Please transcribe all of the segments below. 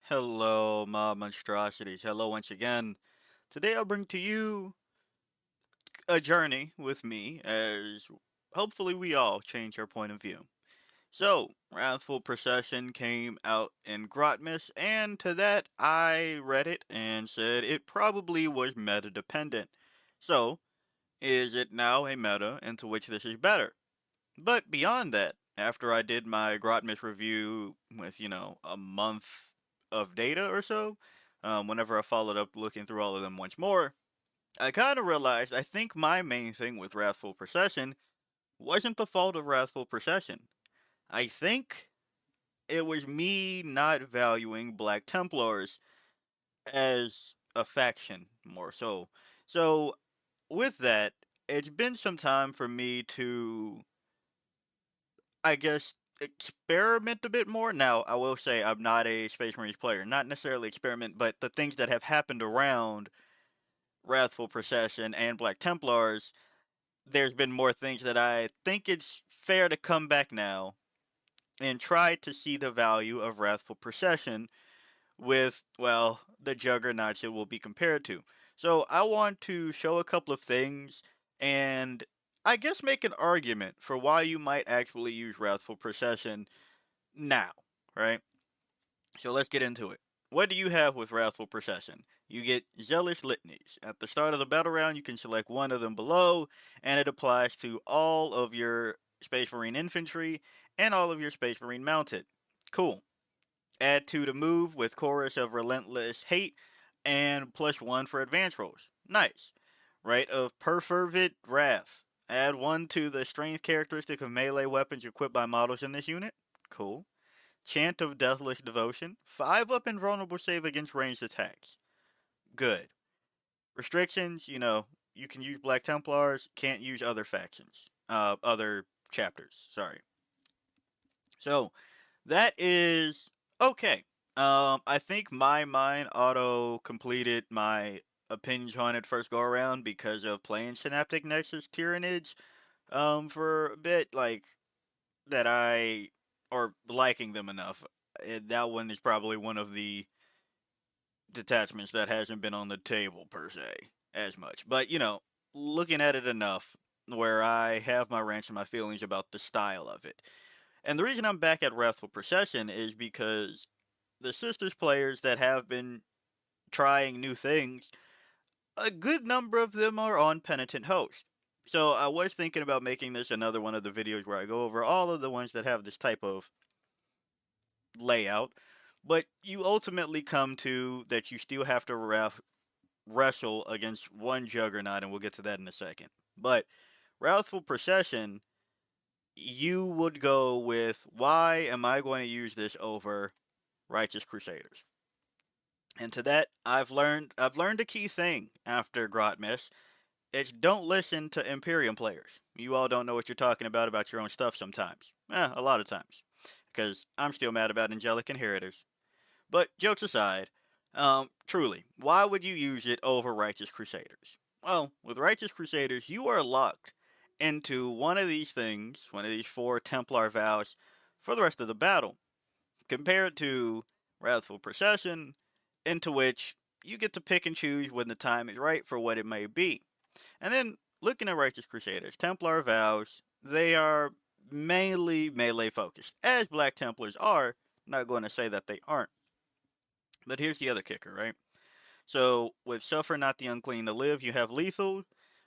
Hello, mob monstrosities. Hello once again. Today I'll bring to you a journey with me as hopefully we all change our point of view. So, Wrathful Procession came out in Grotmas, and to that I read it and said it probably was meta dependent. So, is it now a meta into which this is better? But beyond that, after I did my Grotmas review with, a month of data or so, whenever I followed up looking through all of them once more, I kind of realized I think my main thing with Wrathful Procession wasn't the fault of Wrathful Procession. I think it was me not valuing Black Templars as a faction more so. So, with that, it's been some time for me to I guess, experiment a bit more. Now, I will say I'm not a Space Marines player. Not necessarily experiment, but the things that have happened around Wrathful Procession and Black Templars, there's been more things that I think it's fair to come back now and try to see the value of Wrathful Procession with, well, the juggernauts it will be compared to. So I want to show a couple of things and I guess make an argument for why you might actually use Wrathful Procession now, right? So let's get into it. What do you have with Wrathful Procession? You get Zealous Litanies. At the start of the battle round, you can select one of them below, and it applies to all of your Space Marine infantry and all of your Space Marine mounted. Cool. Add 2 to move with Chorus of Relentless Hate and +1 for advance rolls. Nice. Rite of Perfervid Wrath. Add 1 to the strength characteristic of melee weapons equipped by models in this unit. Cool. Chant of Deathless Devotion. 5 up invulnerable save against ranged attacks. Good. Restrictions, you can use Black Templars, can't use other factions. Other chapters, sorry. So, that is okay. I think my mind auto completed my opinions on it first go around because of playing Synaptic Nexus Tyrannage for a bit, like that I or liking them enough. That one is probably one of the detachments that hasn't been on the table per se as much. But looking at it enough where I have my rants and my feelings about the style of it. And the reason I'm back at Wrathful Procession is because the Sisters players that have been trying new things, a good number of them are on Penitent Host. So I was thinking about making this another one of the videos where I go over all of the ones that have this type of layout, but you ultimately come to that you still have to wrestle against one Juggernaut, and we'll get to that in a second. But Wrathful Procession, you would go with, why am I going to use this over Righteous Crusaders? And to that, I've learned a key thing after Grotmess. It's don't listen to Imperium players. You all don't know what you're talking about your own stuff sometimes. A lot of times. Because I'm still mad about Angelic Inheritors. But jokes aside, truly, why would you use it over Righteous Crusaders? Well, with Righteous Crusaders, you are locked into one of these things, one of these 4 Templar vows, for the rest of the battle. Compared to Wrathful Procession, into which you get to pick and choose when the time is right for what it may be. And then, looking at Righteous Crusaders, Templar vows, they are mainly melee focused, as Black Templars are, not going to say that they aren't. But here's the other kicker, right? So, with Suffer Not the Unclean to Live, you have Lethal.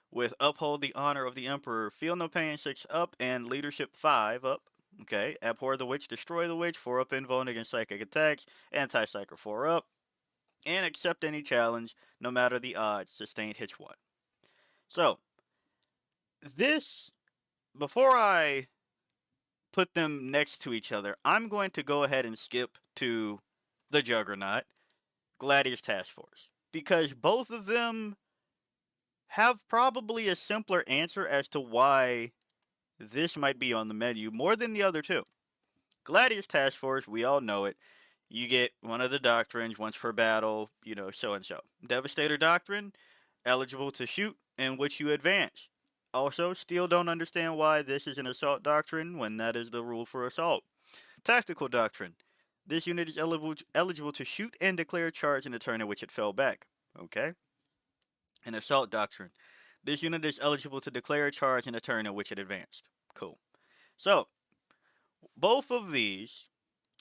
With Uphold the Honor of the Emperor, Feel No Pain 6 up, and Leadership 5 up. Okay, Abhor the Witch, Destroy the Witch, 4 up invuln against psychic attacks, Anti-Psyker 4 up, and accept any challenge, no matter the odds, sustained hits 1. So, this, before I put them next to each other, I'm going to go ahead and skip to the Juggernaut, Gladius Task Force. Because both of them have probably a simpler answer as to why this might be on the menu more than the other two. Gladius Task Force, we all know it. You get one of the doctrines once per battle, so and so. Devastator Doctrine, eligible to shoot, in which you advance. Also, still don't understand why this is an assault doctrine when that is the rule for assault. Tactical Doctrine, This unit is eligible to shoot and declare a charge in the turn in which it fell back. Okay? An Assault Doctrine. This unit is eligible to declare a charge in the turn in which it advanced. Cool. So, both of these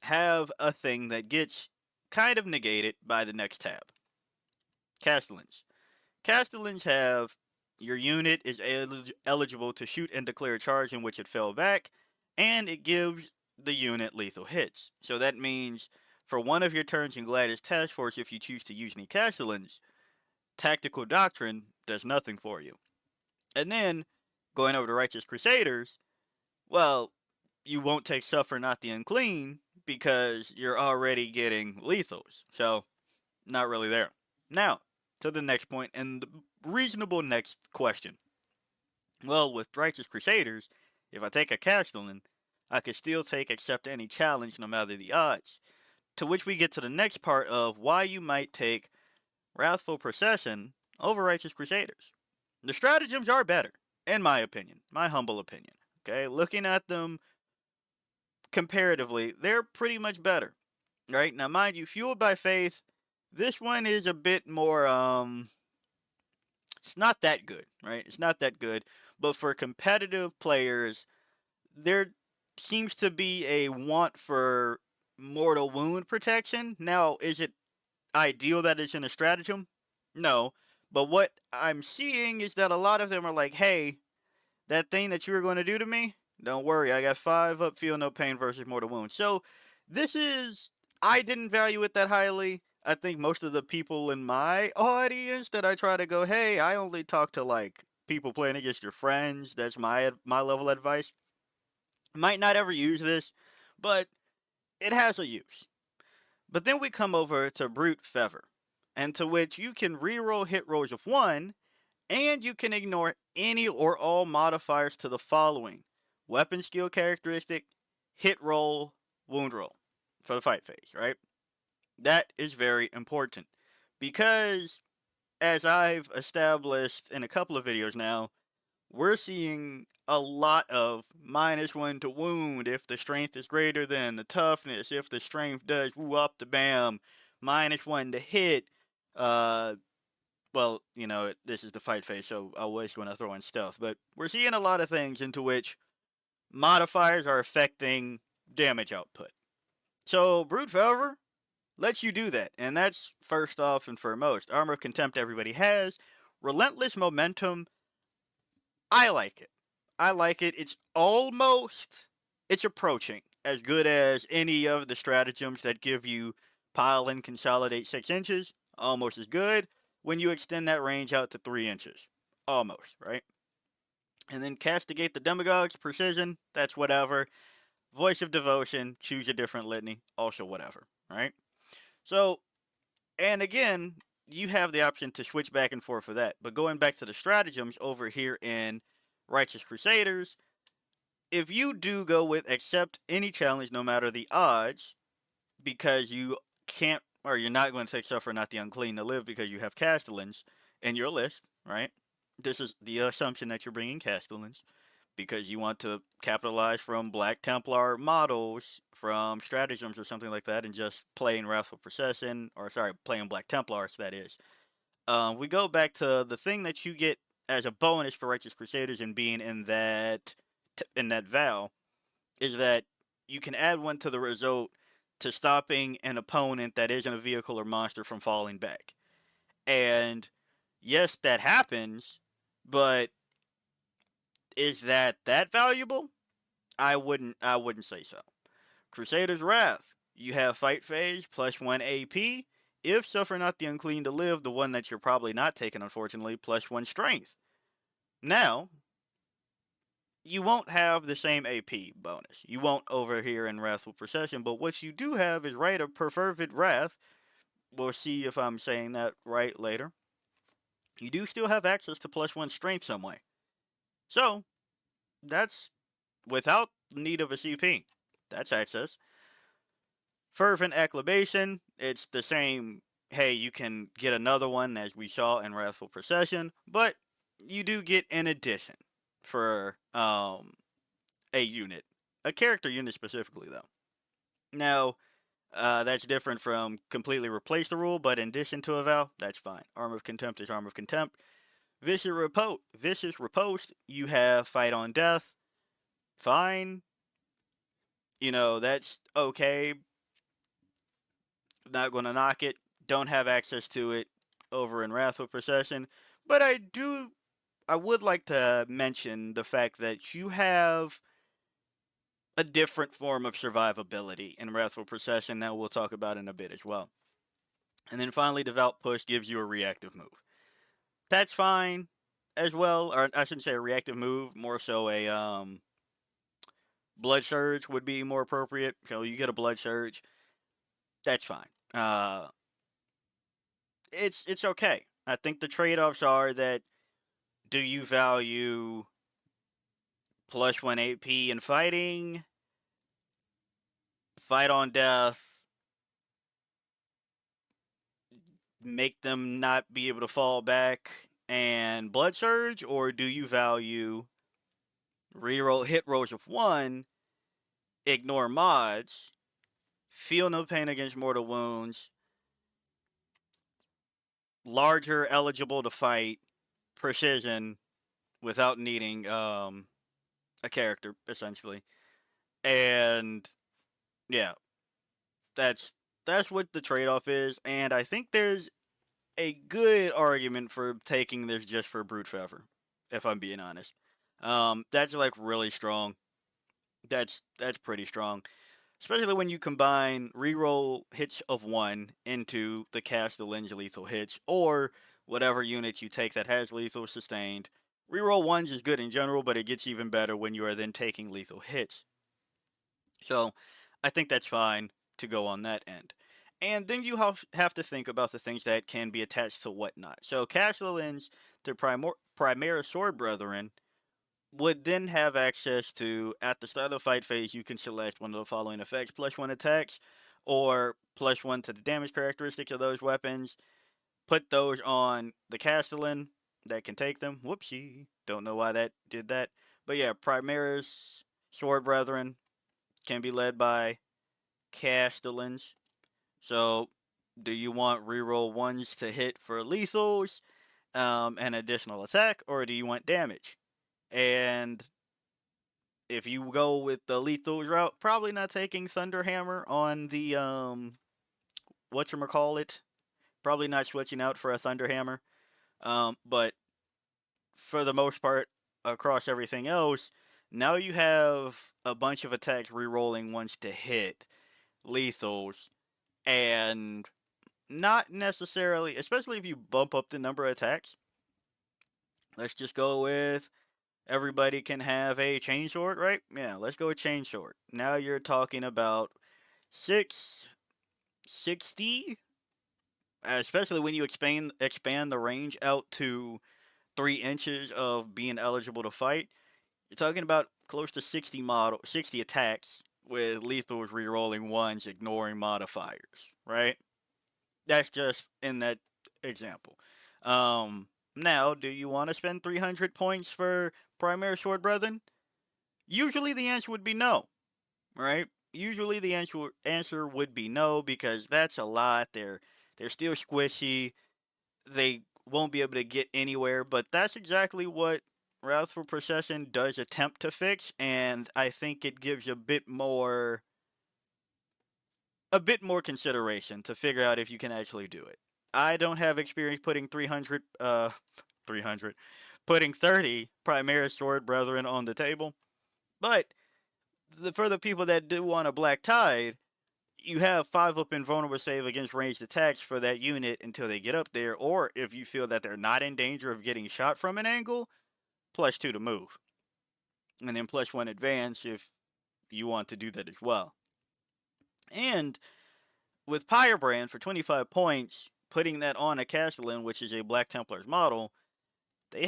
have a thing that gets kind of negated by the next tab. Castellans. Castellans have your unit is eligible to shoot and declare a charge in which it fell back, and it gives the unit lethal hits. So that means for one of your turns in Gladius Task Force, if you choose to use any Castellans, Tactical Doctrine does nothing for you. And then, going over to Righteous Crusaders, well, you won't take Suffer Not the Unclean because you're already getting lethals. So, not really there. Now, to the next point and the reasonable next question. Well, with Righteous Crusaders, if I take a Castellan, I could still take Accept Any Challenge no matter the odds. To which we get to the next part of why you might take Wrathful Procession over Righteous Crusaders. The stratagems are better, in my opinion, my humble opinion. Okay, looking at them comparatively, they're pretty much better. Right? Now, mind you, Fueled by Faith, this one is a bit more, it's not that good, right? It's not that good. But for competitive players, there seems to be a want for mortal wound protection. Now, is it ideal that it's in a stratagem? No. But what I'm seeing is that a lot of them are like, hey, that thing that you were going to do to me, don't worry, I got 5 up, feel no pain versus mortal wound. So this is, I didn't value it that highly. I think most of the people in my audience that I try to go, hey, I only talk to like people playing against your friends. That's my level of advice. Might not ever use this, but it has a use. But then we come over to Brute Feather, and to which you can reroll hit rolls of 1, and you can ignore any or all modifiers to the following: weapon skill characteristic, hit roll, wound roll for the fight phase, right? That is very important because, as I've established in a couple of videos now, we're seeing a lot of -1 to wound if the strength is greater than the toughness, if the strength does woo up to bam, -1 to hit. Uh, well, you know, this is the fight phase, so I was going to throw in stealth, but we're seeing a lot of things into which modifiers are affecting damage output. So, Brute Feather lets you do that, and that's first off and foremost. Armor of Contempt everybody has. Relentless Momentum, I like it. I like it. It's approaching as good as any of the stratagems that give you pile and consolidate 6 inches. Almost as good when you extend that range out to 3 inches. Almost, right? And then Castigate the Demagogues, Precision, that's whatever. Voice of Devotion, choose a different litany, also whatever, right? So, and again, you have the option to switch back and forth for that. But going back to the stratagems over here in Righteous Crusaders, if you do go with Accept Any Challenge no matter the odds, because you can't, or you're not going to take Suffer Not the Unclean to live because you have Castellans in your list, right? This is the assumption that you're bringing Castellans because you want to capitalize from Black Templar models, from stratagems or something like that, and just playing Wrathful Procession, or sorry, playing Black Templars, that is. We go back to the thing that you get as a bonus for Righteous Crusaders and being in that vow is that you can add 1 to the result to stopping an opponent that isn't a vehicle or monster from falling back. And yes, that happens, but is that valuable? I wouldn't say so. Crusader's Wrath. You have fight phase +1 AP. If Suffer Not the Unclean to live, the one that you're probably not taking, unfortunately, +1 strength. Now, you won't have the same AP bonus. You won't over here in Wrathful Procession, but what you do have is Rite of Perfervid Wrath. We'll see if I'm saying that right later. You do still have access to +1 strength some way. So, that's without need of a CP. That's access. Fervent Acclamation, it's the same, hey, you can get another one as we saw in Wrathful Procession, but you do get an addition for a unit. A character unit specifically, though. Now, That's different from completely replace the rule, but in addition to a vow, that's fine. Armor of Contempt is Armor of Contempt. Vicious Riposte, you have Fight on Death. Fine. That's okay. Not going to knock it. Don't have access to it over in Wrathful Procession. But I would like to mention the fact that you have a different form of survivability in Wrathful Procession that we'll talk about in a bit as well. And then finally, Devout Push gives you a reactive move. That's fine as well, or I shouldn't say a reactive move, more so a Blood Surge would be more appropriate. So you get a Blood Surge, that's fine. It's okay. I think the trade-offs are that do you value +1 AP in fighting, fight on death, make them not be able to fall back, and Blood Surge, or do you value reroll hit rolls of 1, ignore mods, feel no pain against mortal wounds, larger eligible to fight, precision without needing a character essentially, and yeah, that's that's what the trade-off is, and I think there's a good argument for taking this just for brute favor, if I'm being honest. That's like really strong. That's pretty strong, especially when you combine reroll hits of 1 into the cast the lens lethal hits, or whatever unit you take that has lethal sustained. Reroll ones is good in general, but it gets even better when you are then taking lethal hits. So I think that's fine to go on that end. And then you have to think about the things that can be attached to whatnot. So Castellans, the Primera Sword Brethren, would then have access to, at the start of the fight phase, you can select one of the following effects: +1 attacks, or +1 to the damage characteristics of those weapons. Put those on the Castellan that can take them. Whoopsie. Don't know why that did that. But yeah, Primaris Sword Brethren can be led by Castellans. So, do you want reroll ones to hit for lethals, and additional attack, or do you want damage? And if you go with the lethals route, probably not taking Thunderhammer on the whatchamacallit. Probably not switching out for a Thunderhammer. But for the most part, across everything else, now you have a bunch of attacks rerolling ones to hit lethals, and not necessarily, especially if you bump up the number of attacks. Let's just go with everybody can have a chainsword, right? Yeah, let's go with chainsword. Now you're talking about 660, especially when you expand the range out to 3 inches of being eligible to fight. You're talking about close to 60 attacks with lethals rerolling ones, ignoring modifiers, right? That's just in that example. Now, do you want to spend 300 points for Primary Sword Brethren? Usually the answer would be no, right? Usually the answer would be no, because that's a lot. They're still squishy. They won't be able to get anywhere, but that's exactly what Wrathful Procession does attempt to fix, and I think it gives a bit more consideration to figure out if you can actually do it. I don't have experience putting 300, putting 30 Primaris Sword Brethren on the table, but for the people that do want a Black Tide, you have 5 up invulnerable save against ranged attacks for that unit until they get up there, or if you feel that they're not in danger of getting shot from an angle, +2 to move. And then +1 advance if you want to do that as well. And with Pyrebrand for 25 points, putting that on a Castellan, which is a Black Templars model, they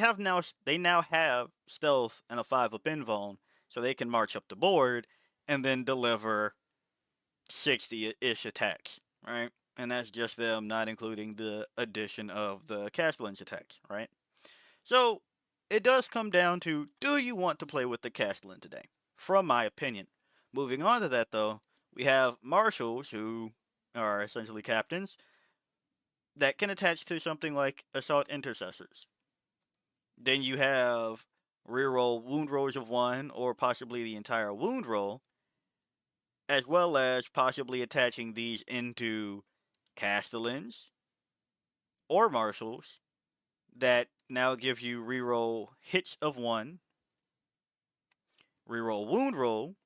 now have stealth and a 5 up invuln, so they can march up the board and then deliver 60-ish attacks, right? And that's just them, not including the addition of the Castellan's attacks, right? So it does come down to, do you want to play with the Castellan today? From my opinion. Moving on to that though, We have marshals, who are essentially captains, that can attach to something like assault intercessors. Then you have reroll wound rolls of one, or possibly the entire wound roll, as well as possibly attaching these into castellans or marshals that now give you reroll hits of one, reroll wound roll,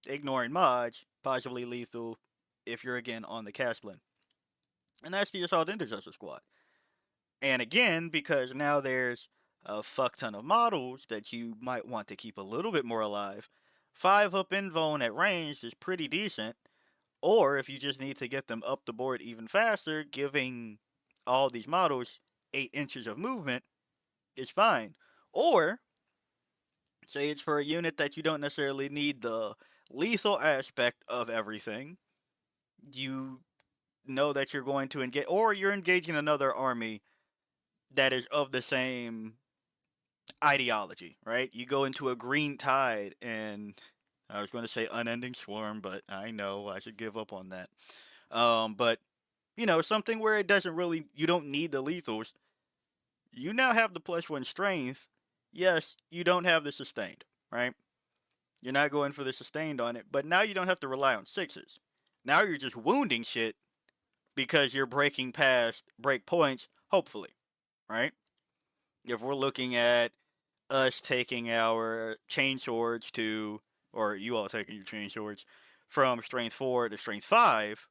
ignoring mods, possibly lethal if you're again on the castellan. And that's the assault intercessor squad. And again, because now there's a fuck ton of models that you might want to keep a little bit more alive, 5 up invuln at range is pretty decent. Or if you just need to get them up the board even faster, giving all these models 8 inches of movement is fine. Or say it's for a unit that you don't necessarily need the lethal aspect of everything. You know that you're going to engage, or you're engaging another army that is of the same ideology, right? You go into a green tide, and I was going to say unending swarm, but I know I should give up on that. But you know, something where it doesn't really, you don't need the lethals. You now have the +1 strength. Yes, you don't have the sustained, right? You're not going for the sustained on it, but now you don't have to rely on sixes. Now you're just wounding shit because you're breaking past break points, hopefully, right? If we're looking at us taking our chain swords to, or you all taking your chain swords from strength 4 to strength 5,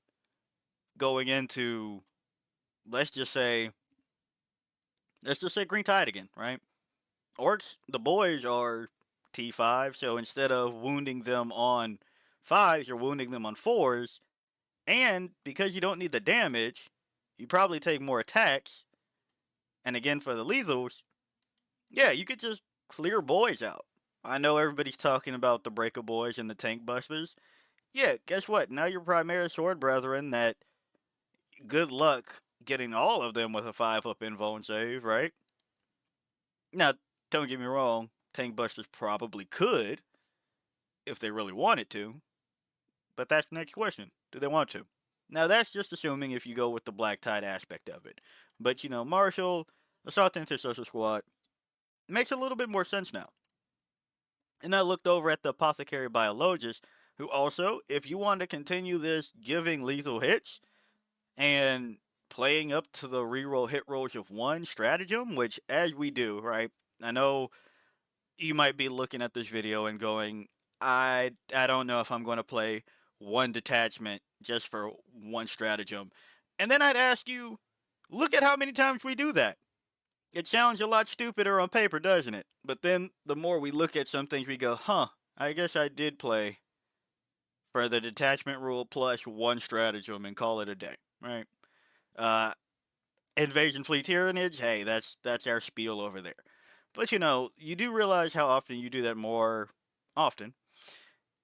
going into, let's just say, Green Tide again, right? Orcs, the boys are T5, so instead of wounding them on 5s, you're wounding them on 4s, and because you don't need the damage, you probably take more attacks, and again for the lethals, yeah, you could just clear boys out. I know everybody's talking about the Breaker Boys and the Tank Busters. Yeah, guess what? Now your Primary Sword Brethren, that good luck getting all of them with a 5 up invuln save, right? Now, don't get me wrong, Tank Busters probably could if they really wanted to, but that's the next question. Do they want to? Now, that's just assuming if you go with the Black Tide aspect of it. But, you know, Marshall, Assault Intercessor Squad, makes a little bit more sense now. And I looked over at the Apothecary Biologist, who also, if you want to continue this giving lethal hits and playing up to the reroll hit rolls of one stratagem, which as we do, right? I know you might be looking at this video and going, I don't know if I'm going to play one detachment just for one stratagem. And then I'd ask you, look at how many times we do that. It sounds a lot stupider on paper, doesn't it? But then the more we look at some things, we go, huh, I guess I did play for the detachment rule plus one stratagem and call it a day, right? Uh, Invasion Fleet Tyrannage, hey, that's our spiel over there. But you know, you do realize how often you do that more often.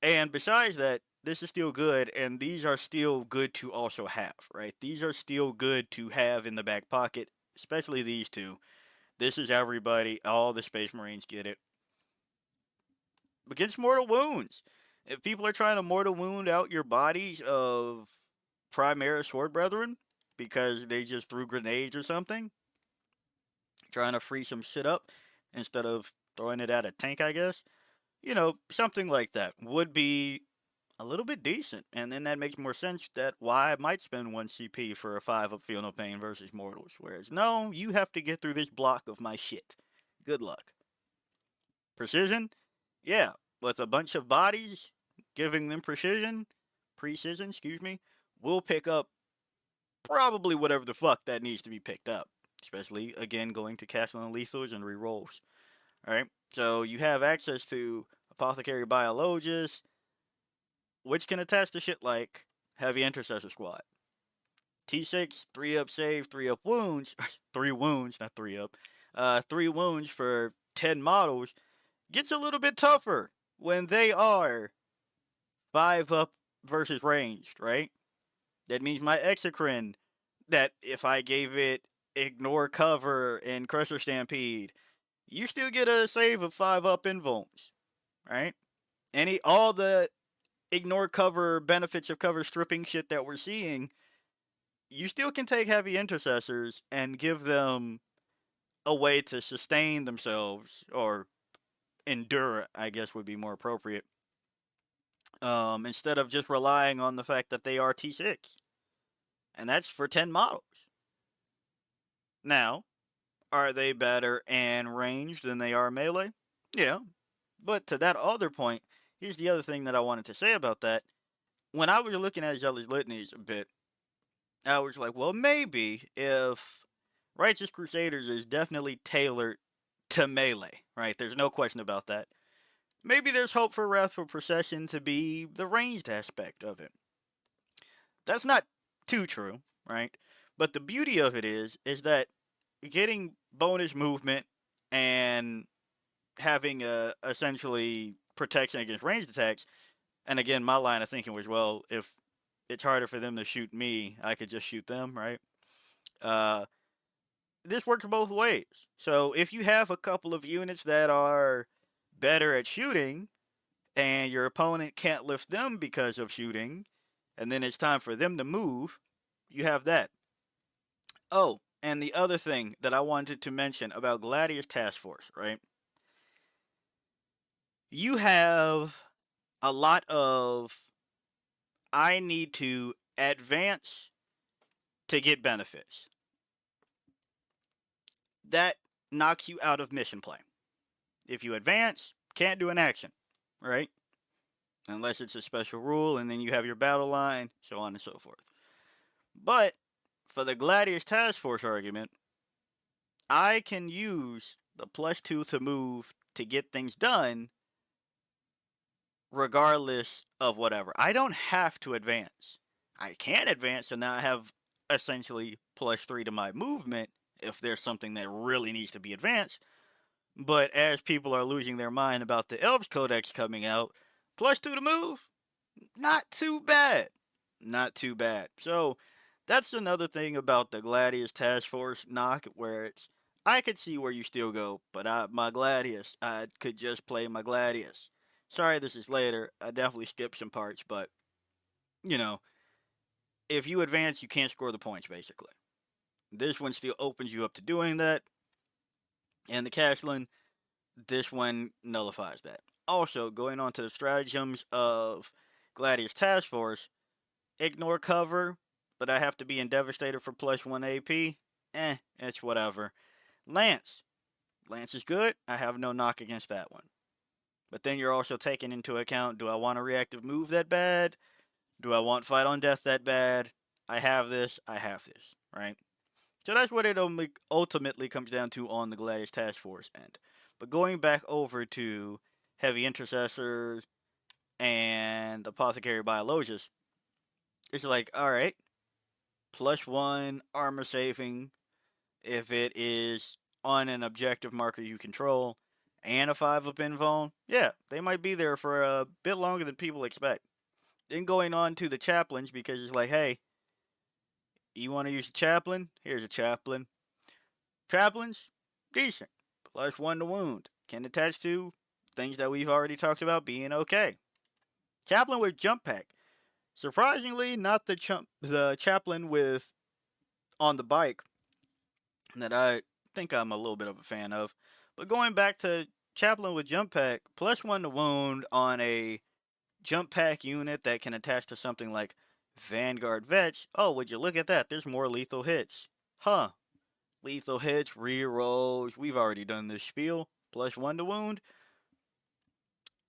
And besides that, this is still good, and these are still good to also have, right? These are still good to have in the back pocket, especially these two. This is everybody, all the Space Marines get it. Against mortal wounds. If people are trying to mortal wound out your bodies of Primary Sword Brethren because they just threw grenades or something, trying to free some shit up instead of throwing it at a tank, I guess. You know, something like that would be a little bit decent. And then that makes more sense that why I might spend 1 CP for a 5 up Feel No Pain versus Mortals. Whereas, no, you have to get through this block of my shit. Good luck. Precision? Yeah, with a bunch of bodies, giving them precision, excuse me, we'll pick up probably whatever the fuck that needs to be picked up. Especially, again, going to castle and lethals and rerolls. Alright? So you have access to Apothecary Biologist, which can attach to shit like Heavy Intercessor Squad. T6, 3 up save, 3 up wounds, 3 wounds, not 3 up, 3 wounds for 10 models gets a little bit tougher when they are 5 up versus ranged, right? That means my Exocrine, that if I gave it Ignore Cover and Crusher Stampede, you still get a save of 5 up invulns, right? All the ignore cover benefits of cover stripping shit that we're seeing, you still can take heavy intercessors and give them a way to sustain themselves or endure, I guess would be more appropriate. Instead of just relying on the fact that they are T6. And that's for 10 models. Now, are they better in range than they are melee? Yeah. But to that other point, here's the other thing that I wanted to say about that. When I was looking at Zealous Litanies a bit, I was like, well, maybe if Righteous Crusaders is definitely tailored to melee, right? There's no question about that. Maybe there's hope for Wrathful Procession to be the ranged aspect of it. That's not too true, right? But the beauty of it is that getting bonus movement and having a essentially protection against ranged attacks. And again, my line of thinking was, well, if it's harder for them to shoot me, I could just shoot them, right? Uh, this works both ways. So if you have a couple of units that are better at shooting, and your opponent can't lift them because of shooting, and then it's time for them to move, you have that. Oh, and the other thing that I wanted to mention about Gladius Task Force, right? You have a lot of I need to advance to get benefits. That knocks you out of mission play. If you advance, can't do an action, right? Unless it's a special rule, and then you have your battle line, so on and so forth. But for the Gladius Task Force argument, I can use the +2 to move to get things done regardless of whatever. I don't have to advance. I can advance, and now I have essentially +3 to my movement if there's something that really needs to be advanced. But as people are losing their mind about the Elves Codex coming out, +2 to move, not too bad. Not too bad. So that's another thing about the Gladius Task Force knock, where it's I could see where you still go, but my Gladius, I could just play my Gladius. Sorry, this is later. I definitely skipped some parts, but you know, if you advance, you can't score the points basically. This one still opens you up to doing that, and the Cashland, this one nullifies that. Also, going on to the stratagems of Gladius Task Force, ignore cover, but I have to be in Devastator for +1 AP. It's whatever. Lance. Lance is good. I have no knock against that one. But then you're also taking into account, do I want a reactive move that bad? Do I want fight on death that bad? I have this, right? So that's what it ultimately comes down to on the Gladius Task Force end. But going back over to Heavy Intercessors and Apothecary Biologist, it's like, alright, +1 armor saving if it is on an objective marker you control, and a 5 up invuln. Yeah, they might be there for a bit longer than people expect. Then going on to the chaplains, because it's like, hey, you want to use a chaplain? Here's a chaplain. Chaplains, decent. +1 to wound. Can attach to things that we've already talked about being okay. Chaplain with jump pack. Surprisingly, not the chaplain with on the bike that I think I'm a little bit of a fan of. But going back to chaplain with jump pack, +1 to wound on a jump pack unit that can attach to something like Vanguard Vets. Oh, would you look at that? There's more lethal hits. Huh. Lethal hits, rerolls. We've already done this spiel. +1 to wound.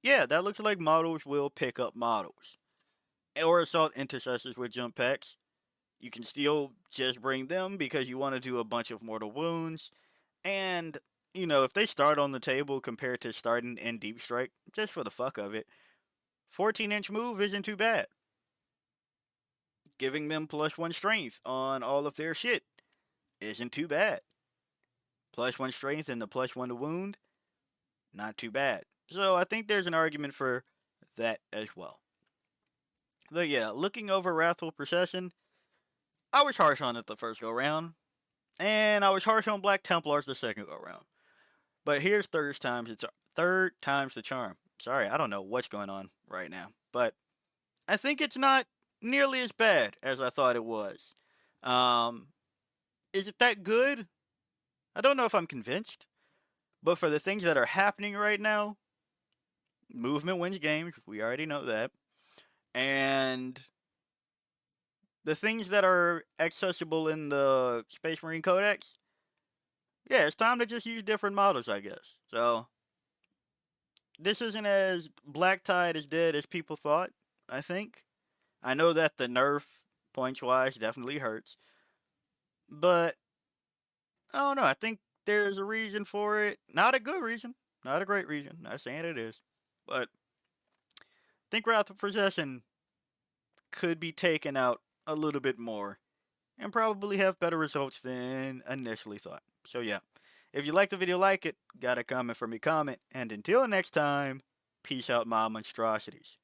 Yeah, that looks like models will pick up models. Or assault intercessors with jump packs. You can still just bring them because you want to do a bunch of mortal wounds. And, if they start on the table compared to starting in Deep Strike, just for the fuck of it, 14-inch move isn't too bad. Giving them +1 strength on all of their shit isn't too bad. +1 strength and the +1 to wound, not too bad. So I think there's an argument for that as well. But yeah, looking over Wrathful Procession, I was harsh on it the first go round, and I was harsh on Black Templars the second go round. But here's third time's the charm. Sorry, I don't know what's going on right now, but I think it's not nearly as bad as I thought it was. Um, is it that good? I don't know if I'm convinced, but for the things that are happening right now, movement wins games. We already know that. And the things that are accessible in the Space Marine Codex, yeah, it's time to just use different models, I guess. So, this isn't as Black Tide is dead as people thought, I think. I know that the nerf, points wise, definitely hurts. But, I don't know. I think there's a reason for it. Not a good reason. Not a great reason. Not saying it is. But, I think Wrathful Procession could be taken out a little bit more and probably have better results than initially thought. So yeah, if you like the video, like it, got a comment for me, comment, and until next time, peace out, my monstrosities.